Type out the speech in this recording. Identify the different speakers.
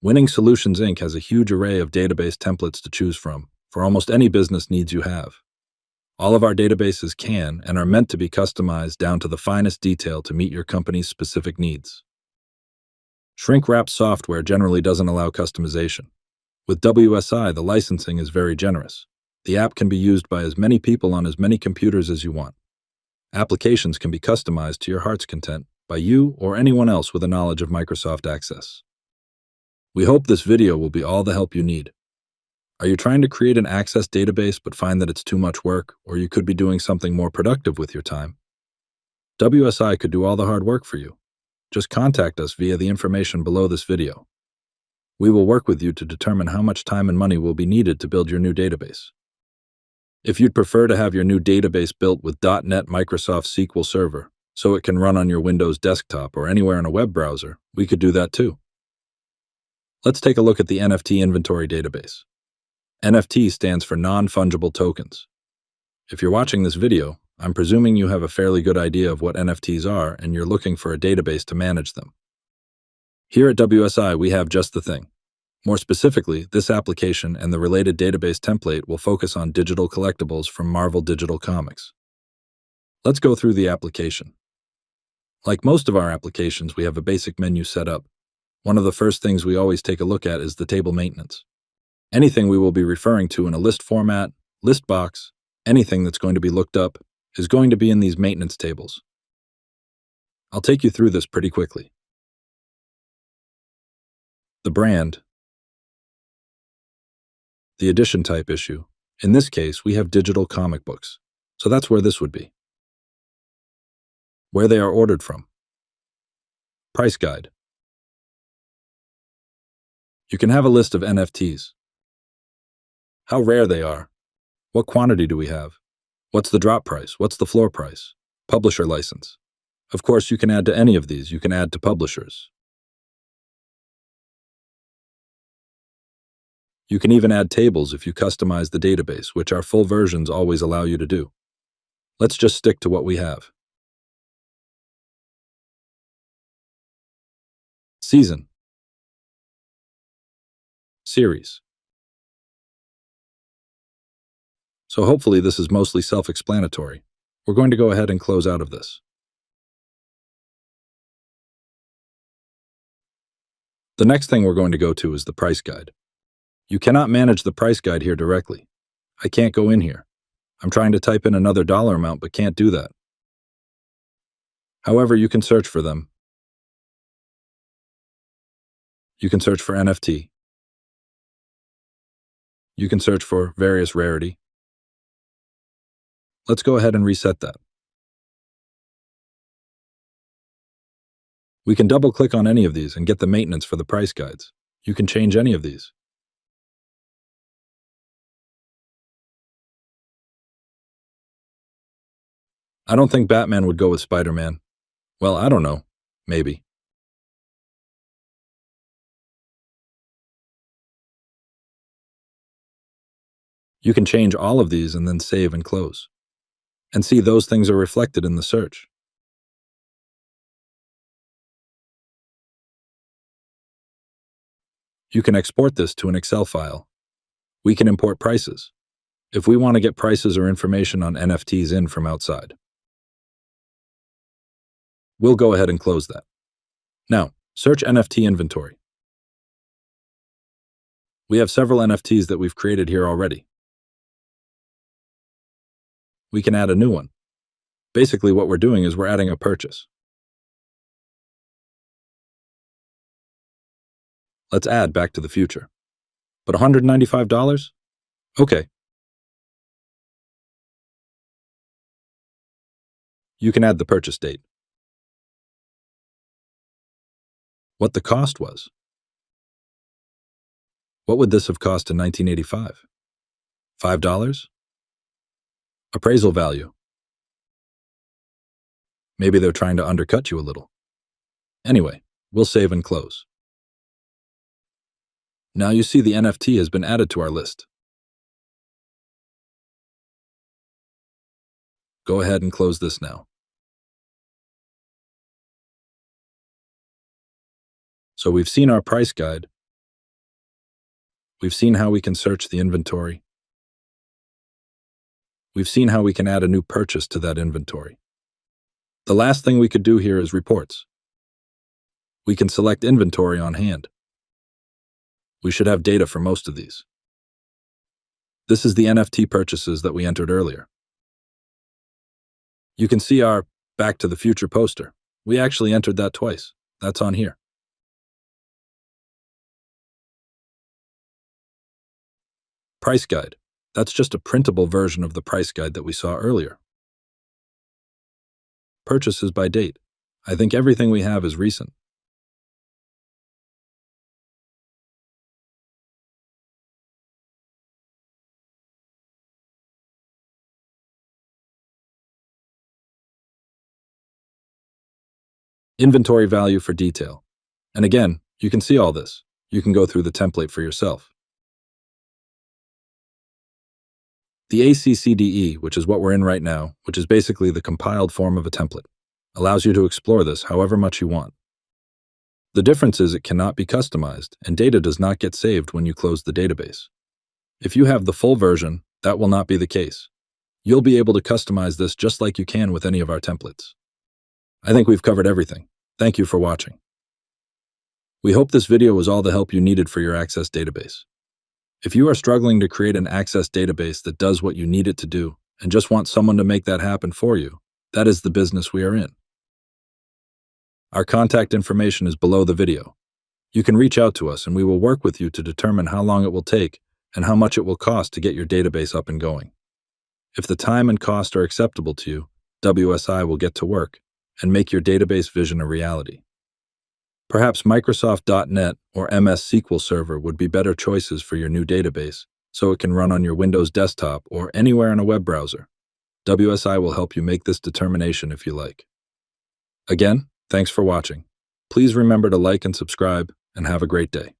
Speaker 1: Winning Solutions Inc. has a huge array of database templates to choose from for almost any business needs you have. All of our databases can and are meant to be customized down to the finest detail to meet your company's specific needs. Shrink-wrap software generally doesn't allow customization. With WSI, the licensing is very generous. The app can be used by as many people on as many computers as you want. Applications can be customized to your heart's content by you or anyone else with a knowledge of Microsoft Access. We hope this video will be all the help you need. Are you trying to create an Access database but find that it's too much work, or you could be doing something more productive with your time? WSI could do all the hard work for you. Just contact us via the information below this video. We will work with you to determine how much time and money will be needed to build your new database. If you'd prefer to have your new database built with .NET Microsoft SQL Server, so it can run on your Windows desktop or anywhere in a web browser, we could do that too. Let's take a look at the NFT inventory database. NFT stands for non-fungible tokens. If you're watching this video, I'm presuming you have a fairly good idea of what NFTs are and you're looking for a database to manage them. Here at WSI, we have just the thing. More specifically, this application and the related database template will focus on digital collectibles from Marvel Digital Comics. Let's go through the application. Like most of our applications, we have a basic menu set up. One of the first things we always take a look at is the table maintenance. Anything we will be referring to in a list format, list box, anything that's going to be looked up, is going to be in these maintenance tables. I'll take you through this pretty quickly. The brand, the edition type issue. In this case, we have digital comic books, so that's where this would be. Where they are ordered from. Price guide. You can have a list of NFTs. How rare they are. What quantity do we have? What's the drop price? What's the floor price? Publisher license. Of course, you can add to any of these. You can add to publishers. You can even add tables if you customize the database, which our full versions always allow you to do. Let's just stick to what we have. Season. Series. So hopefully this is mostly self-explanatory. We're going to go ahead and close out of this. The next thing we're going to go to is the price guide. You cannot manage the price guide here directly. I can't go in here. I'm trying to type in another dollar amount but can't do that. However, you can search for them. You can search for NFT. You can search for various rarity. Let's go ahead and reset that. We can double-click on any of these and get the maintenance for the price guides. You can change any of these. I don't think Batman would go with Spider-Man. Well, I don't know. Maybe. You can change all of these and then save and close. And see, those things are reflected in the search. You can export this to an Excel file. We can import prices, if we want to get prices or information on NFTs in from outside. We'll go ahead and close that. Now, search NFT inventory. We have several NFTs that we've created here already. We can add a new one. Basically, what we're doing is we're adding a purchase. Let's add Back to the Future. But $195? Okay. You can add the purchase date. What the cost was. What would this have cost in 1985? $5? Appraisal value. Maybe they're trying to undercut you a little. Anyway, we'll save and close. Now you see the NFT has been added to our list. Go ahead and close this now. So we've seen our price guide, We've seen how we can search the inventory. We've seen how we can add a new purchase to that inventory. The last thing we could do here is reports. We can select inventory on hand. We should have data for most of these. This is the NFT purchases that we entered earlier. You can see our Back to the Future poster. We actually entered that twice. That's on here. Price guide. That's just a printable version of the price guide that we saw earlier. Purchases by date. I think everything we have is recent. Inventory value for detail. And again, you can see all this. You can go through the template for yourself. The ACCDE, which is what we're in right now, which is basically the compiled form of a template, allows you to explore this however much you want. The difference is it cannot be customized, and data does not get saved when you close the database. If you have the full version, that will not be the case. You'll be able to customize this just like you can with any of our templates. I think we've covered everything. Thank you for watching. We hope this video was all the help you needed for your Access database. If you are struggling to create an Access database that does what you need it to do and just want someone to make that happen for you, that is the business we are in. Our contact information is below the video. You can reach out to us and we will work with you to determine how long it will take and how much it will cost to get your database up and going. If the time and cost are acceptable to you, WSI will get to work and make your database vision a reality. Perhaps Microsoft.NET or MS SQL Server would be better choices for your new database, so it can run on your Windows desktop or anywhere in a web browser. WSI will help you make this determination if you like. Again, thanks for watching. Please remember to like and subscribe, and have a great day.